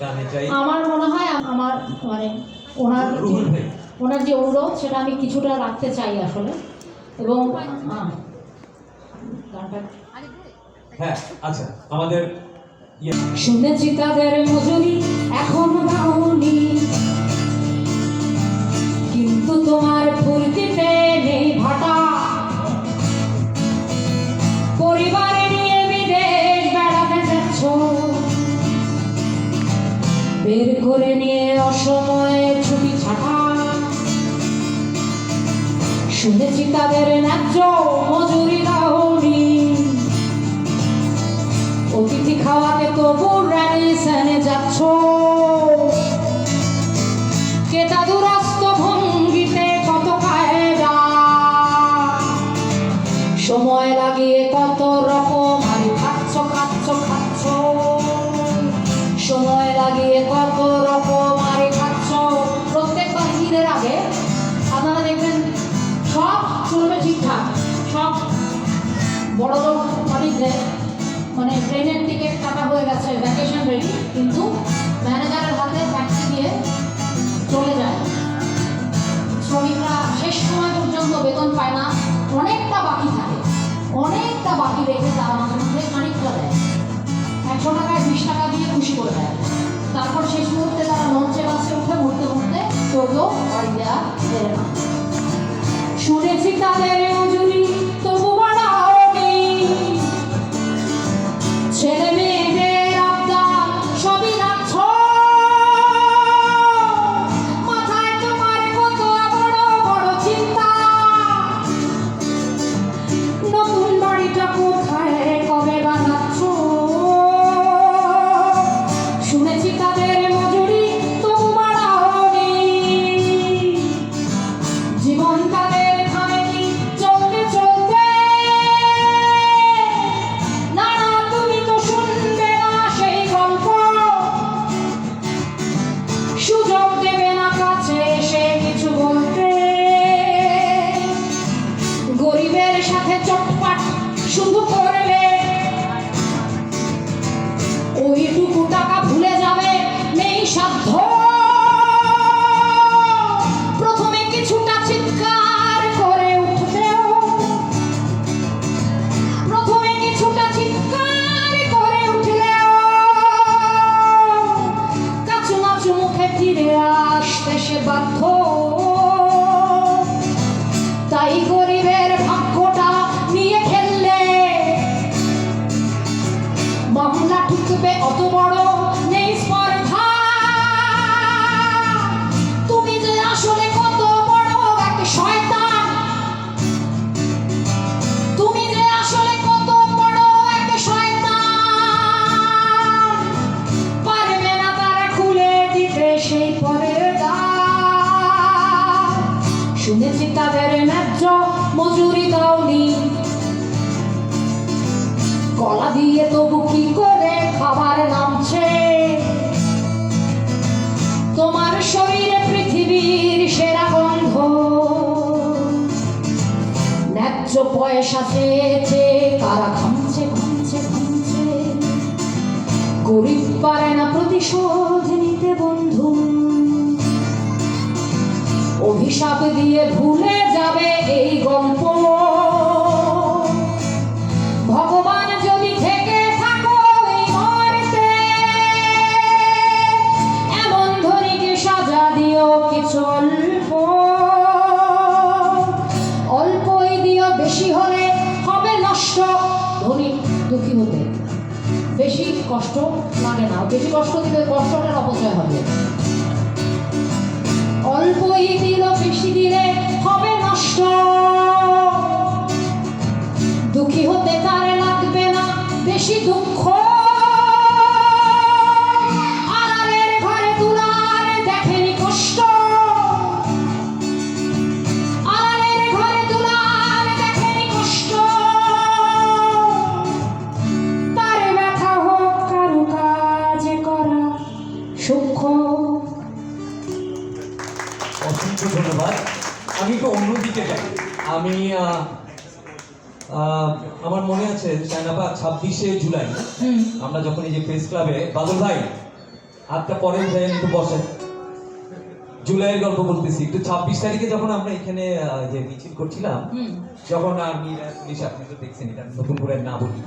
গানে চাই। আমার মনে হয় আমার মানে ওনার যে অনুরোধ সেটা আমি কিছুটা রাখতে চাই আসলে। এবং হ্যাঁ আচ্ছা আমাদের শুনেছি তাদের মজুরি এখন বাউনি, কিন্তু তোমার ফুর্তিতে নেই ভাটা। পরিবারে নিয়ে বিদেশ বেড়াতে যাচ্ছ, বের করে নিয়ে অসময়ে ছুটি ছাটা। শুনেছি তাদের ন্যায্য মজুরি দাওনি, অতিথি খাওয়াতে তবু রেলিসেনে যাচ্ছ। কেতা দুরাস্ত ভঙ্গিতে কত কায়দা, সময় লাগিয়ে কত রকম আর খাচ্ছ খাচ্ছ খাচ্ছ। সময় লাগিয়ে কত রকম আর খাচ্ছ। প্রত্যেকবার ঈদের আগে আপনারা দেখবেন সব চলবে ঠিকঠাক, সব বড় লোক অনেকদের মানে ট্রেনের টিকিট কাটা হয়ে গেছে, ভ্যাকেশন রেডি, কিন্তু ম্যানেজারের হাতে ট্যাক্সি দিয়ে চলে যায়। শ্রমিকরা শেষ সময় পর্যন্ত বেতন পায় না, অনেকটা বাকি থাকে, অনেকটা বাকি রেখে তারা মাঝে মধ্যে খানিকটা দেয়, 100 টাকায় 20 টাকা দিয়ে খুশি করে দেয়। তারপর শেষ মুহূর্তে তারা লঞ্চে বাসে উঠে মরতে মরতে চললেও বাড়ি দেওয়া দেয় না। শুনেছি তাদের মজুরি তবু বাড়াওনি, ছেলে মেয়েদের আবদার সবই রাখছ। মাথায় তোমার কত বড় বড় চিন্তা, নতুন বাড়িটা কোথায় কবে বানাচ্ছ। শুনেছি তাদের মজুরি তবু বাড়াওনি, জীবন তাদের থামেনি চলতে চলতে। না না তুমি তো শুনবে না সেই গল্প, সুযোগ দেবে না কাছে এসে কিছু বলতে। গরিবের সাথে চটপাট শুধু করলে, ওইটুকু টাকা ভুলে যাবে নেই সাধ্য। প্রথমে কিছুটা চিৎকার করে উঠলেও, প্রথমে কিছুটা চিৎকার করে উঠলেও কাছু মাছু মুখে ফিরে আসতে সে বাধ্য। তাই গরিবের ভাগ্যটা নিয়ে খেললে মামলা ঠুকবে অত বড় নেই স্পর্ধা। তুমি যে আসলে কত বড় এক শয়তান, তুমি যে আসলে কত বড় এক শয়তান, পারবে না তারা খুলে দিতে সেই পর্দা। শুনেছি তাদের ন্যায্য মজুরি দাওনি, গলা দিয়ে তবু কি করে খাবার নামছে। তোমার শরীরে পৃথিবীর সেরা গন্ধ, ন্যায্য পয়সা চেয়েছে কারা খামছে খামছে খামছে। গরিব পারে না প্রতিশোধ নিতে বন্ধু, অভিশাপ দিয়ে ভুলে যাবে এই গল্প। ভগবান যদি থেকে থাকো এই মর্তে, এমন ধনীকে সাজা দিও কিছু অল্প। অল্পই দিও, বেশি হলে হবে নষ্ট। ধনী দুঃখী হতে বেশি কষ্ট লাগে না, বেশি কষ্ট দিলে কষ্টটার অপচয় হবে। অল্পই দিল, বেশি দিলে হবে নষ্ট। দুঃখী হতে তার লাগবে না বেশি দুঃখ। আড়ালের ঘরে দুলার দেখেনি কষ্ট, আড়ালের ঘরে দুলার দেখেনি কষ্ট। তার ব্যথা হোক কারু কাজে করা সূক্ষ্ম। অসংখ্য ধন্যবাদ। আমি একটু অন্যদিকে যাই। আমি আমার মনে আছে সাইনাবা 26শে জুলাই আমরা যখন এই যে প্রেস ক্লাবে বাদল ভাই হাতটা পরে উঠে একটু বসেন। জুলাইয়ের গল্প বলতেছি, একটু 26 তারিখে যখন আমরা এখানে যে মিছিল করছিলাম, যখন আর্মি পুলিশ, আপনি তো দেখছেন, এটা নতুন করে না বলি,